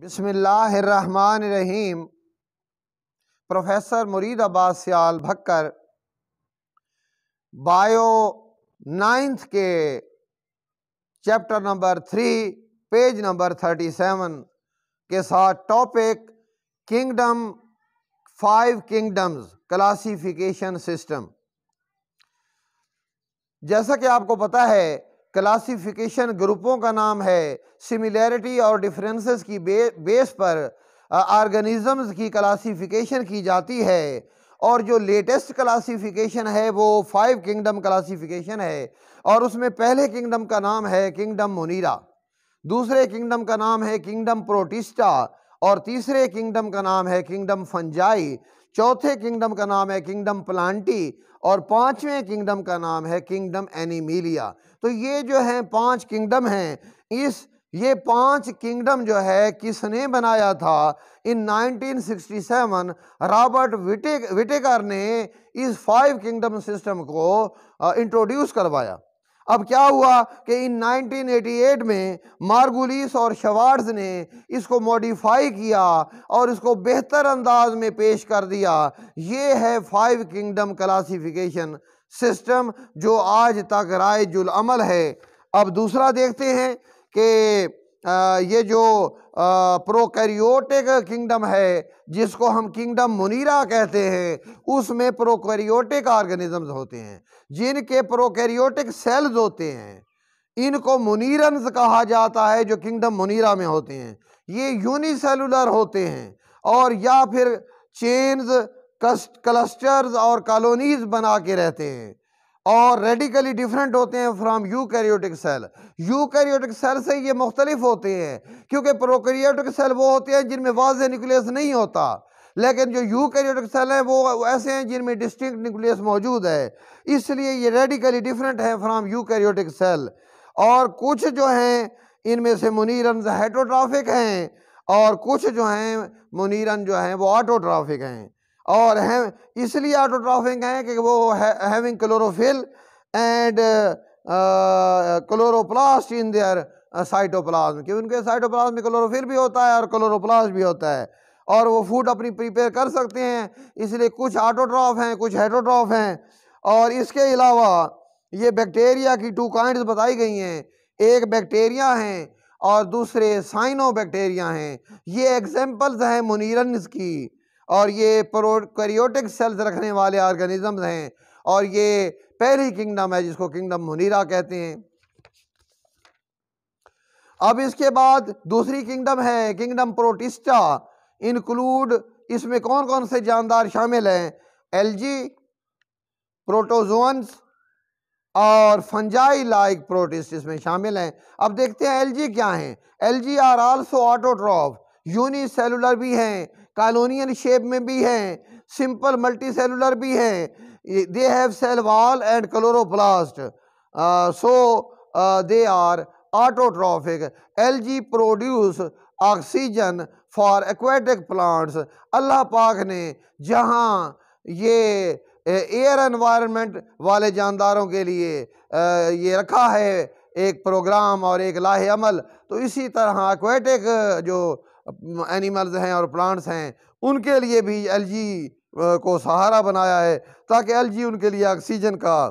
बिस्मिल्लाहिर्रहमानिर्रहीम। प्रोफेसर मुरीद अब्बास सियाल Bhakkar bio 9th के चैप्टर नंबर 3 पेज नंबर 37 के साथ topic kingdom 5 kingdoms classification system. जैसा कि आपको पता है क्लासिफिकेशन ग्रुपों का नाम है। सिमिलैरिटी और डिफरेंसेस की बेस पर ऑर्गेनिजम्स की क्लासिफिकेशन की जाती है और जो लेटेस्ट क्लासिफिकेशन है वो 5 किंगडम क्लासिफिकेशन है और उसमें पहले किंगडम का नाम है किंगडम मोनीरा, दूसरे किंगडम का नाम है किंगडम प्रोटिस्टा और तीसरे किंगडम का नाम है किंगडम फंजाई, चौथे किंगडम का नाम है किंगडम प्लांटी और पांचवें किंगडम का नाम है किंगडम एनिमिलिया। तो ये जो है 5 किंगडम हैं। ये 5 किंगडम जो है किसने बनाया था? इन 1967 रॉबर्ट विटेकर ने इस 5 किंगडम सिस्टम को इंट्रोड्यूस करवाया। अब क्या हुआ कि इन 1988 में मार्गुलिस और शवार्ट्ज ने इसको मॉडिफाई किया और इसको बेहतर अंदाज में पेश कर दिया। ये है 5 किंगडम क्लासिफिकेशन सिस्टम जो आज तक राइजुल अमल है। अब दूसरा देखते हैं कि ये जो प्रोकैरियोटिक किंगडम है जिसको हम किंगडम मुनीरा कहते हैं, उसमें प्रोकैरियोटिक ऑर्गेनिजम्स होते हैं जिनके प्रोकैरियोटिक सेल्स होते हैं। इनको मुनीरन्स कहा जाता है जो किंगडम मुनीरा में होते हैं। ये यूनिसेलुलर होते हैं और या फिर चेन्स, क्लस्टर्स और कॉलोनीज बना के रहते हैं और रेडिकली डिफरेंट होते हैं from eukaryotic cell. Eukaryotic cell से ये मुख्तलिफ होते हैं क्योंकि प्रोकैरियोटिक सेल वो होते हैं जिनमें वाज़ेह न्यूक्लियस नहीं होता, लेकिन जो यूकैरियोटिक सेल हैं वो ऐसे हैं जिनमें डिस्टिंक्ट न्यूक्लियस मौजूद है, इसलिए ये रेडिकली डिफरेंट है फ्रॉम यूकैरियोटिक सेल। और कुछ जो हैं इनमें से मुनीरन हेटरोट्रॉफिक हैं और कुछ जो हैं मुनीरन जो हैं वो ऑटोट्रॉफिक हैं और हैं इसलिए ऑटोट्रॉफिक हैं कि वो having chlorophyll and chloroplast in their cytoplasm, कि उनके साइटोप्लाज्म में क्लोरोफिल भी होता है और क्लोरोप्लास्ट भी होता है और वो फूड अपनी प्रिपेयर कर सकते हैं, इसलिए कुछ ऑटोट्रॉफ हैं कुछ हेटरोट्रॉफ हैं। और इसके अलावा ये बैक्टीरिया की 2 काइंड्स बताई गई हैं, एक बैक्टीरिया हैं और दूसरे साइनो बैक्टीरिया हैं। ये एग्जाम्पल्स हैं मुनीरन्स की और ये प्रोकैरियोटिक सेल्स रखने वाले ऑर्गेनिजम्स हैं और ये पहली किंगडम है जिसको किंगडम मुनीरा कहते हैं। अब इसके बाद दूसरी किंगडम है किंगडम प्रोटिस्टा। इंक्लूड इसमें कौन कौन से जानदार शामिल हैं? एल्गी, प्रोटोजोन्स और फंजाई लाइक प्रोटिस्ट इसमें शामिल हैं। अब देखते हैं एल्गी क्या हैं। Algae are also autotroph, unicellular भी हैं, कॉलोनियल शेप में भी हैं, सिंपल मल्टी सेलुलर भी हैं। They have cell wall and chloroplast, so they are autotrophic. Algae produce oxygen for aquatic plants. Allah पाक ने जहाँ ये एयर एनवायरनमेंट वाले जानदारों के लिए ये रखा है एक प्रोग्राम और एक लाहे अमल, तो इसी तरह एक्वेटिक जो एनिमल्स हैं और प्लांट्स हैं उनके लिए भी एल्गी को सहारा बनाया है ताकि एल्गी उनके लिए ऑक्सीजन का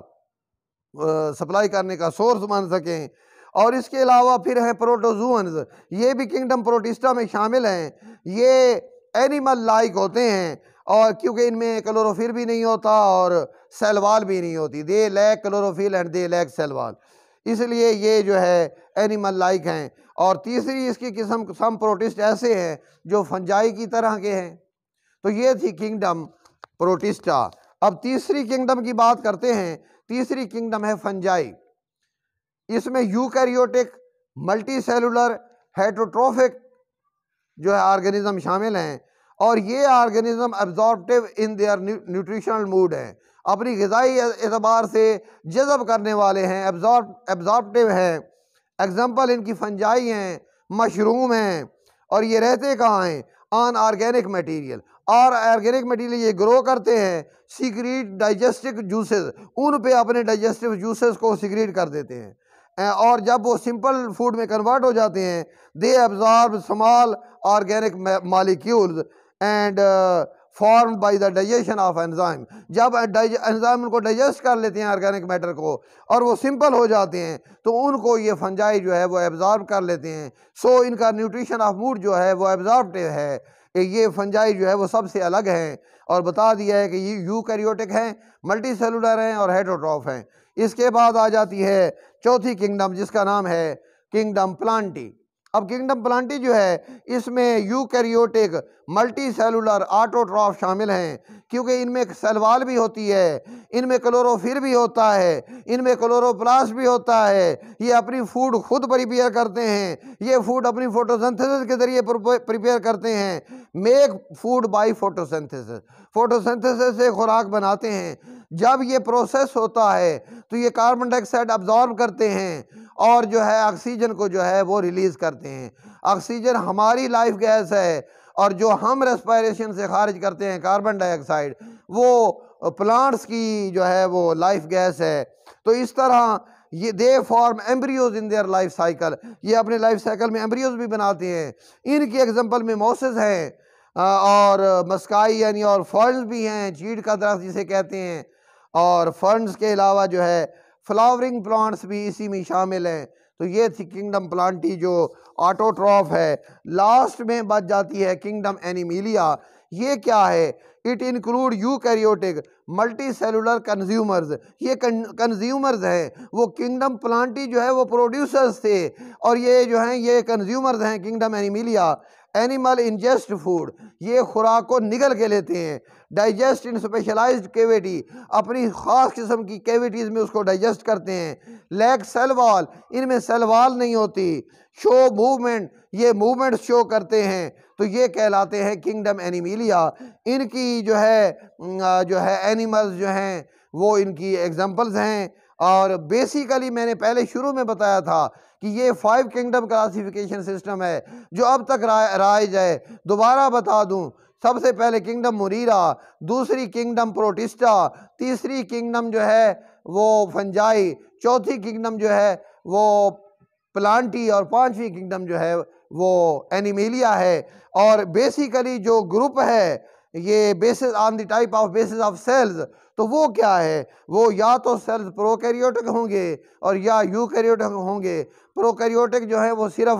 सप्लाई करने का सोर्स बन सकें। और इसके अलावा फिर हैं प्रोटोजोन्स, ये भी किंगडम प्रोटिस्टा में शामिल हैं। ये एनिमल लाइक होते हैं और क्योंकि इनमें क्लोरोफिल भी नहीं होता और सेल वॉल भी नहीं होती, they lack chlorophyll and they lack cell wall, इसलिए ये जो है एनिमल लाइक हैं। और तीसरी इसकी किस्म सम प्रोटिस्ट ऐसे हैं जो फंजाई की तरह के हैं। तो ये थी किंगडम प्रोटिस्टा। अब तीसरी किंगडम की बात करते हैं। तीसरी किंगडम है फंजाई। इसमें यूकैरियोटिक, मल्टी सेलुलर, हेटरोट्रॉफिक जो है ऑर्गेनिज्म शामिल हैं और ये organism absorptive in their nutritional mood हैं, अपनी ग़िज़ाई एतबार से जज़ब करने वाले हैं, एब्जॉर्प्टिव हैं। एग्जाम्पल इनकी फंजाई हैं, मशरूम हैं और ये रहते कहाँ हैं? On organic material. और ऑर्गेनिक मटेरियल ये ग्रो करते हैं, सीक्रेट डाइजेस्टिव जूसेस, उन पे अपने डाइजेस्टिव जूसेस को सीक्रेट कर देते हैं। और जब वो सिंपल फूड में कन्वर्ट हो जाते हैं, they absorb small organic molecules and form by the digestion of enzyme. जब एंजाइम उनको डाइजेस्ट कर लेते हैं ऑर्गेनिक मैटर को और वो सिंपल हो जाते हैं तो उनको ये फंजाई जो है वो एब्जॉर्ब कर लेते हैं। सो इनका न्यूट्रिशन ऑफ फूड जो है वो एब्जॉर्बटिव है। ये फंजाई जो है वो सबसे अलग हैं और बता दिया है कि ये यूकैरियोटिक हैं, मल्टी सेलुलर हैं और हेटेरोट्रॉफ हैं। इसके बाद आ जाती है चौथी किंगडम जिसका नाम है किंगडम प्लांटी। अब किंगडम प्लांटी जो है इसमें यूकैरियोटिक मल्टी सेलुलर ऑटोट्रॉफ शामिल हैं, क्योंकि इनमें सेल वॉल भी होती है, इनमें क्लोरोफिल भी होता है, इनमें क्लोरोप्लास्ट भी होता है। ये अपनी फूड खुद प्रिपेयर करते हैं, ये फूड अपनी फोटोसिंथेसिस के जरिए प्रिपेयर करते हैं। Make food by photosynthesis, photosynthesis से खुराक बनाते हैं। जब ये प्रोसेस होता है तो ये कार्बन डाइऑक्साइड अब्जॉर्ब करते हैं और जो है ऑक्सीजन को जो है वो रिलीज करते हैं। ऑक्सीजन हमारी लाइफ गैस है और जो हम रेस्पिरेशन से खारिज करते हैं कार्बन डाइऑक्साइड, वो प्लांट्स की जो है वो लाइफ गैस है। तो इस तरह ये they form embryos in their life cycle, ये अपने लाइफ साइकिल में एम्ब्रियोज भी बनाते हैं। इनकी एग्जांपल में मोसेस हैं और मस्काई यानी और फर्न्स भी हैं, चीड़ का दरख्त जिसे कहते हैं। और फर्न्स के अलावा जो है फ्लावरिंग प्लांट्स भी इसी में शामिल हैं। तो ये थी किंगडम प्लांटी जो ऑटोट्रॉफ है। लास्ट में बच जाती है किंगडम एनिमिलिया। ये क्या है? It include eukaryotic multi cellular consumers. ये कंज्यूमर्स हैं। वो किंगडम प्लांटी जो है वो प्रोड्यूसर्स थे और ये जो हैं ये कंज्यूमर्स हैं kingdom Animalia. Animal ingest food, ये खुराक को निगल के लेते हैं। डाइजेस्ट इन स्पेशलाइज्ड कैविटी, अपनी ख़ास किस्म की कैविटीज़ में उसको डाइजेस्ट करते हैं। लैक सेल वॉल, इनमें सेल वॉल नहीं होती। शो मूवमेंट, ये मूवमेंट शो करते हैं। तो ये कहलाते हैं किंगडम एनिमिलिया। इनकी जो है एनिमल्स जो हैं वो इनकी एग्जांपल्स हैं। और बेसिकली मैंने पहले शुरू में बताया था कि ये 5 किंगडम क्लासिफिकेशन सिस्टम है जो अब तक राइज है। दोबारा बता दूं, सबसे पहले किंगडम मुरीरा, दूसरी किंगडम प्रोटिस्टा, तीसरी किंगडम जो है वो फंजाई, चौथी किंगडम जो है वो प्लांटी और पांचवी किंगडम जो है वो एनिमिलिया है। और बेसिकली जो ग्रुप है ये basis on the type of basis of cells, तो वो क्या है? वो या तो सेल्स प्रोकैरियोटिक होंगे और या यूकैरियोटिक होंगे। प्रोकैरियोटिक जो है वो सिर्फ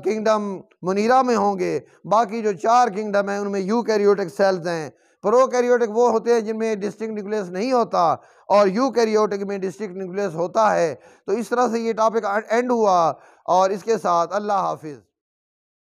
किंगडम मुनीरा में होंगे, बाकी जो 4 किंगडम हैं उनमें यूकैरियोटिक सेल्स हैं। प्रोकैरियोटिक वो होते हैं जिनमें डिस्टिंक्ट न्यूक्लियस नहीं होता और यूकैरियोटिक में डिस्टिंक्ट न्यूक्लियस होता है। तो इस तरह से ये टॉपिक एंड हुआ और इसके साथ अल्लाह हाफिज़।